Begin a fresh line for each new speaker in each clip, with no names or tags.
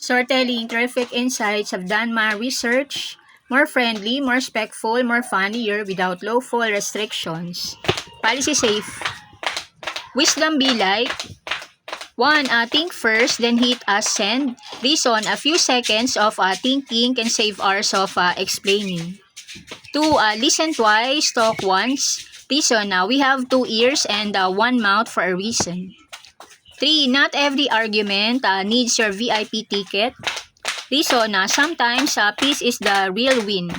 So telling terrific insights have done my research. More friendly, more respectful, more funnier without lawful restrictions. Policy safe. Wisdom be like 1. Think first, then hit send. Reason, a few seconds of thinking can save hours of explaining. 2. Listen twice, talk once. Reason, we have 2 ears and 1 mouth for a reason. 3. Not every argument needs your VIP ticket. Reason, sometimes peace is the real win.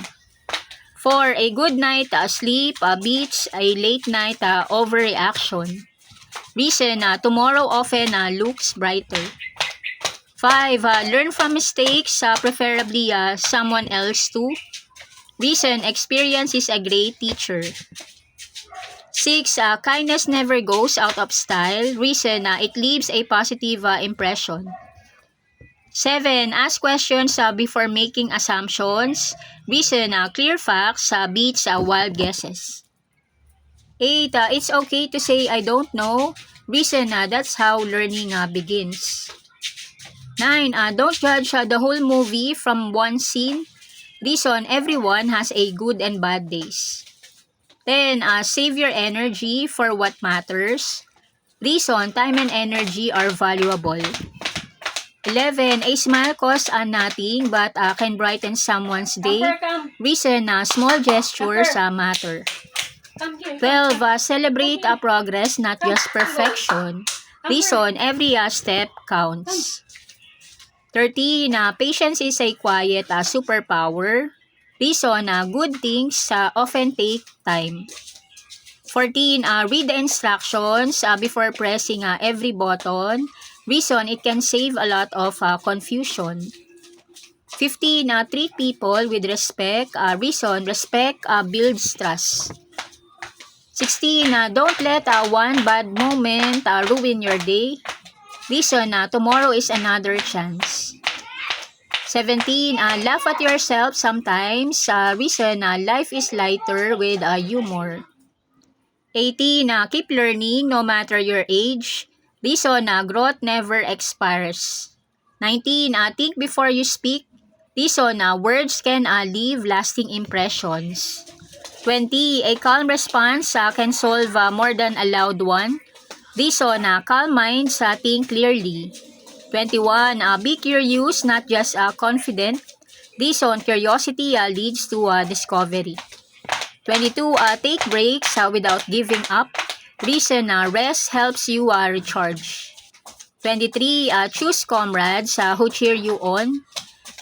4. A good night sleep beats a late night overreaction. Reason, tomorrow often looks brighter. 5. Learn from mistakes, preferably someone else too. Reason, experience is a great teacher. 6. Kindness never goes out of style. Reason, it leaves a positive impression. 7. Ask questions before making assumptions. Reason, clear facts beats wild guesses. 8. It's okay to say I don't know. Reason, that's how learning begins. 9. Don't judge the whole movie from one scene. Reason, everyone has a good and bad days. 10. Save your energy for what matters. Reason, time and energy are valuable. 11. A smile costs nothing but can brighten someone's day. Reason, small gestures matter. 12. Celebrate progress, not just perfection. Reason, every step counts. 13. Patience is a quiet superpower. Reason, good things often take time. 14. Read the instructions before pressing every button. Reason, it can save a lot of confusion. 15. Treat people with respect. Reason, respect builds trust. 16. Don't let one bad moment ruin your day. Reason, tomorrow is another chance. 17. Laugh at yourself sometimes. Reason, life is lighter with humor. 18. Keep learning no matter your age. Reason, growth never expires. 19. Think before you speak. Reason, words can leave lasting impressions. 20. A calm response can solve more than a loud one. Reason, calm minds think clearly. 21. Be curious, not just confident. Reason, curiosity leads to discovery. 22. Take breaks without giving up. Reason, rest helps you recharge. 23. Choose comrades who cheer you on.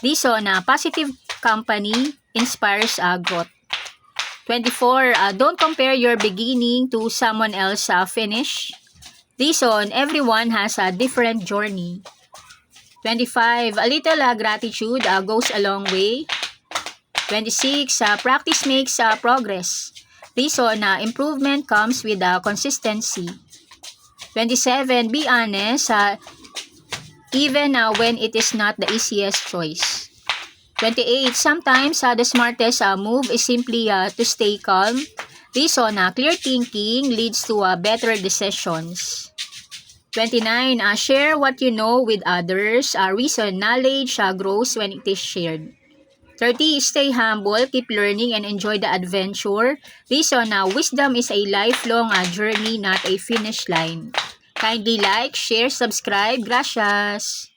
Reason, positive company inspires growth. 24. Don't compare your beginning to someone else's finish. Reason, everyone has a different journey. 25. A little gratitude goes a long way. 26. Practice makes progress. Reason, improvement comes with consistency. 27. Be honest, even when it is not the easiest choice. 28. Sometimes the smartest move is simply to stay calm. Reason, clear thinking leads to better decisions. 29. Share what you know with others. Reason, knowledge grows when it is shared. 30. Stay humble, keep learning, and enjoy the adventure. Reason, wisdom is a lifelong journey, not a finish line. Kindly like, share, subscribe. Gracias!